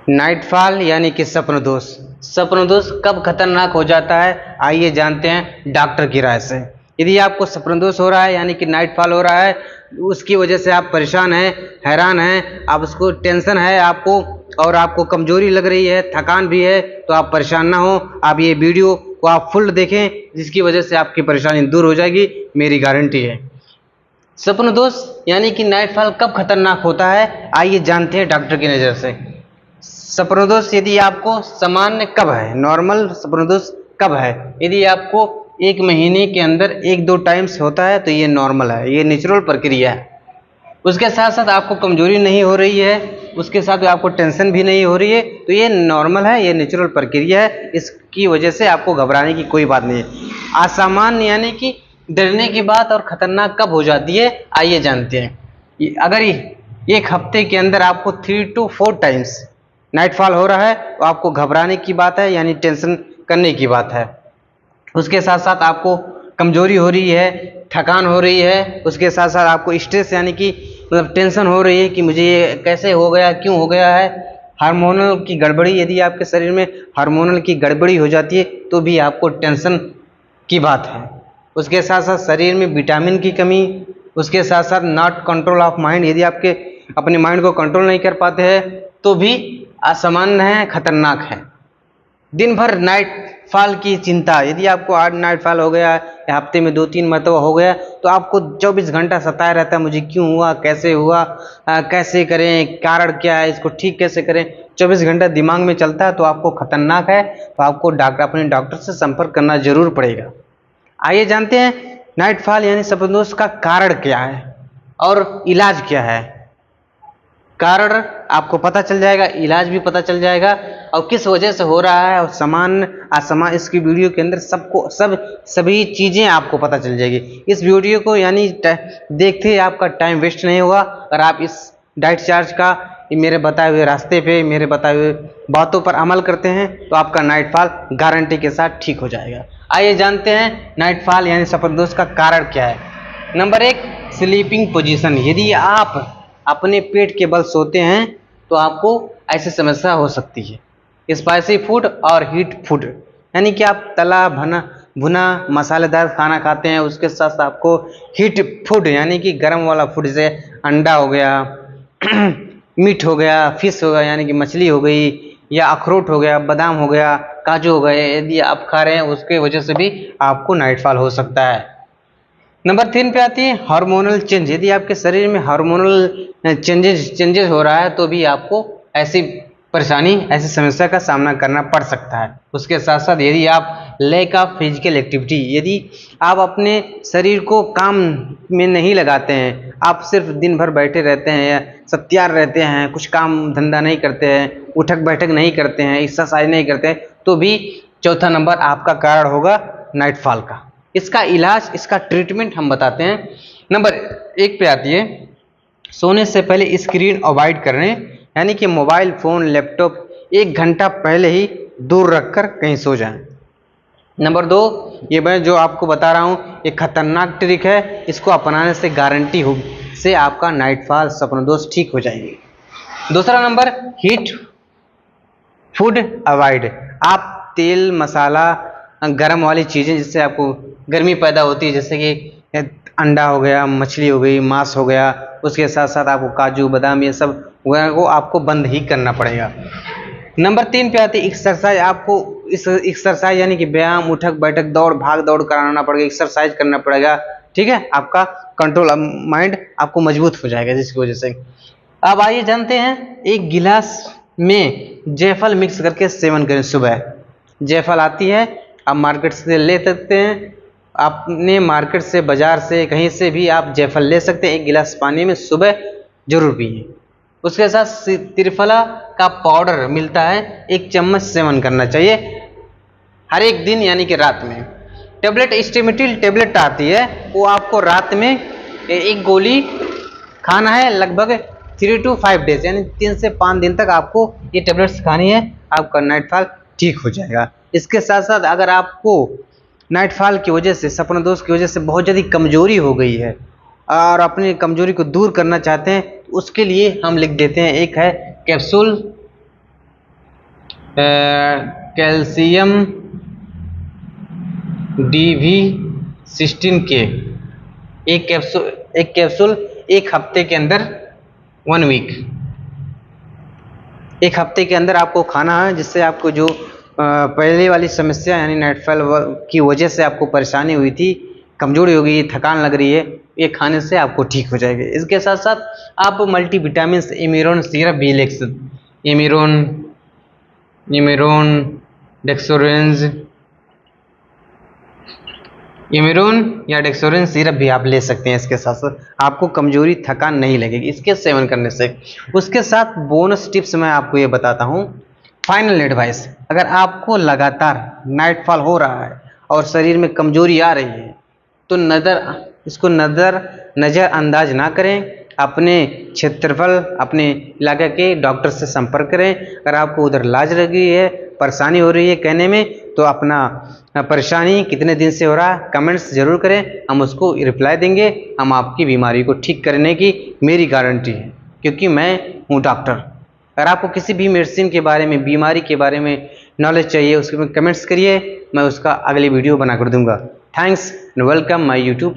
Nightfall यानी कि स्वप्न दोष। स्वप्न दोष कब खतरनाक हो जाता है, आइए जानते हैं डॉक्टर की राय से। यदि आपको स्वप्न दोष हो रहा है यानी कि नाइटफॉल हो रहा है, उसकी वजह से आप परेशान हैं, हैरान हैं, आप उसको टेंशन है आपको और आपको कमजोरी लग रही है, थकान भी है, तो आप परेशान ना हो। आप ये वीडियो को आप फुल देखें, जिसकी वजह से आपकी परेशानी दूर हो जाएगी, मेरी गारंटी है। स्वप्न दोष यानी कि नाइटफॉल कब खतरनाक होता है, आइए जानते हैं डॉक्टर की नज़र से। स्वप्न दोष यदि आपको सामान्य कब है, नॉर्मल स्वप्न दोष कब है? यदि आपको 1 महीने के अंदर 1-2 टाइम्स होता है तो ये नॉर्मल है, ये नेचुरल प्रक्रिया है। उसके साथ साथ आपको कमजोरी नहीं हो रही है, उसके साथ आपको टेंशन भी नहीं हो रही है, तो ये नॉर्मल है, ये नेचुरल प्रक्रिया है। इसकी वजह से आपको घबराने की कोई बात नहीं है। असामान्य यानी कि डरने की बात और खतरनाक कब हो जाती है, आइए जानते हैं। अगर 1 हफ्ते के अंदर आपको 3 to 4 टाइम्स नाइटफॉल हो रहा है तो आपको घबराने की बात है, यानी टेंशन करने की बात है। उसके साथ साथ आपको कमजोरी हो रही है, थकान हो रही है, उसके साथ साथ आपको स्ट्रेस यानी कि मतलब टेंशन हो रही है कि मुझे ये कैसे हो गया, क्यों हो गया है। हार्मोनल की गड़बड़ी, यदि आपके शरीर में हार्मोनल की गड़बड़ी हो जाती है तो भी आपको टेंशन की बात है। उसके साथ साथ शरीर में विटामिन की कमी, उसके साथ साथ नॉट कंट्रोल ऑफ माइंड, यदि आपके अपने माइंड को कंट्रोल नहीं कर पाते हैं तो भी असामान्य है, खतरनाक है। दिन भर नाइटफॉल की चिंता, यदि आपको आज नाइटफॉल हो गया या हफ्ते में 2-3 मरतबा हो गया तो आपको 24 घंटा सताया रहता है, मुझे क्यों हुआ, कैसे हुआ, कैसे करें, कारण क्या है, इसको ठीक कैसे करें, 24 घंटा दिमाग में चलता है, तो आपको खतरनाक है, तो आपको अपने डॉक्टर से संपर्क करना जरूर पड़ेगा। आइए जानते हैं नाइटफॉल यानी स्वप्न दोष का कारण क्या है और इलाज क्या है। कारण आपको पता चल जाएगा, इलाज भी पता चल जाएगा और किस वजह से हो रहा है और सामान्य असामान्य, इसकी वीडियो के अंदर सभी चीज़ें आपको पता चल जाएगी। इस वीडियो को यानी देखते ही आपका टाइम वेस्ट नहीं होगा। अगर आप इस डाइट चार्ज का मेरे बताए हुए रास्ते पे, मेरे बताए हुए बातों पर अमल करते हैं तो आपका नाइटफॉल गारंटी के साथ ठीक हो जाएगा। आइए जानते हैं नाइटफॉल यानी स्वप्न दोष का कारण क्या है। Number 1, sleeping position. यदि आप अपने पेट के बल सोते हैं तो आपको ऐसी समस्या हो सकती है। स्पाइसी फूड और हीट फूड यानी कि आप तला भुना मसालेदार खाना खाते हैं, उसके साथ साथ आपको हीट फूड यानी कि गर्म वाला फूड, जैसे अंडा हो गया मीट हो गया, फिश हो गया यानी कि मछली हो गई, या अखरोट हो गया, बादाम हो गया, काजू हो गए, यदि आप खा रहे हैं उसके वजह से भी आपको नाइटफॉल हो सकता है। नंबर 3 पे आती है हार्मोनल चेंज। यदि आपके शरीर में हार्मोनल चेंजेस हो रहा है तो भी आपको ऐसी परेशानी, ऐसी समस्या का सामना करना पड़ सकता है। उसके साथ साथ यदि आप लैक ऑफ फिजिकल एक्टिविटी, यदि आप अपने शरीर को काम में नहीं लगाते हैं, आप सिर्फ दिन भर बैठे रहते हैं या सत्यार रहते हैं, कुछ काम धंधा नहीं करते हैं, उठक बैठक नहीं करते हैं, एक्सरसाइज नहीं करते हैं, तो भी चौथा नंबर आपका कारण होगा नाइटफॉल का। इसका इलाज, इसका ट्रीटमेंट हम बताते हैं। नंबर 1 पे आती है सोने से पहले स्क्रीन अवॉइड करने, यानी कि मोबाइल फ़ोन लैपटॉप 1 घंटा पहले ही दूर रखकर कहीं सो जाएं। नंबर 2, ये मैं जो आपको बता रहा हूँ ये खतरनाक ट्रिक है, इसको अपनाने से गारंटी हो से आपका नाइटफॉल स्वप्न दोष ठीक हो जाएगी। दूसरा नंबर, हीट फूड अवॉइड। आप तेल मसाला गर्म वाली चीज़ें जिससे आपको गर्मी पैदा होती है, जैसे कि अंडा हो गया, मछली हो गई, मांस हो गया, उसके साथ साथ आपको काजू बादाम ये सब को आपको बंद ही करना पड़ेगा। नंबर 3 पे आती है एक्सरसाइज। आपको इस एक्सरसाइज यानी कि व्यायाम, उठक बैठक, दौड़ भाग दौड़ कराना पड़ेगा, एक्सरसाइज करना पड़ेगा, ठीक है। आपका कंट्रोल माइंड आपको मजबूत हो जाएगा जिसकी वजह से। अब आइए जानते हैं, 1 गिलास में जायफल मिक्स करके सेवन करें सुबह। जायफल आती है, आप मार्केट से ले सकते हैं, आपने मार्केट से, बाजार से, कहीं से भी आप जायफल ले सकते हैं। 1 गिलास पानी में सुबह जरूर पिए। उसके साथ त्रिफला का पाउडर मिलता है, 1 चम्मच सेवन करना चाहिए हर एक दिन यानी कि रात में। टेबलेट स्टेमिटिल टेबलेट आती है, वो आपको रात में 1 गोली खाना है, लगभग 3 to 5 डेज यानी 3 से 5 दिन तक आपको ये टेबलेट्स खानी है, आपका नाइटफॉल ठीक हो जाएगा। इसके साथ साथ अगर आपको नाइटफॉल की वजह से, स्वप्न दोष की वजह से बहुत ज़्यादा कमजोरी हो गई है और अपनी कमजोरी को दूर करना चाहते हैं तो उसके लिए हम लिख देते हैं, एक है कैप्सूल कैल्शियम DV16 के एक कैप्सूल एक हफ्ते के अंदर 1 वीक, एक हफ्ते के अंदर आपको खाना है, जिससे आपको जो पहले वाली समस्या यानी नाइटफॉल की वजह से आपको परेशानी हुई थी, कमजोरी हो गई, थकान लग रही है, ये खाने से आपको ठीक हो जाएगी। इसके साथ साथ आप मल्टीविटामिन इम्यून सिरप भी ले सकते, इम्यून या डेक्सोरेन सिरप भी आप ले सकते हैं। इसके साथ साथ आपको कमजोरी थकान नहीं लगेगी इसके सेवन करने से। उसके साथ बोनस टिप्स मैं आपको ये बताता हूँ। फाइनल एडवाइस, अगर आपको लगातार नाइटफॉल हो रहा है और शरीर में कमजोरी आ रही है तो इसको नज़रअंदाज ना करें। अपने क्षेत्रफल, अपने इलाके के डॉक्टर से संपर्क करें। अगर आपको उधर लाज लगी है, परेशानी हो रही है कहने में, तो अपना परेशानी कितने दिन से हो रहा है कमेंट्स जरूर करें, हम उसको रिप्लाई देंगे। हम आपकी बीमारी को ठीक करने की मेरी गारंटी है, क्योंकि मैं हूँ डॉक्टर। अगर आपको किसी भी मेडिसिन के बारे में, बीमारी के बारे में नॉलेज चाहिए, उसके में कमेंट्स करिए, मैं उसका अगली वीडियो बना कर दूंगा। Thanks and welcome my YouTube.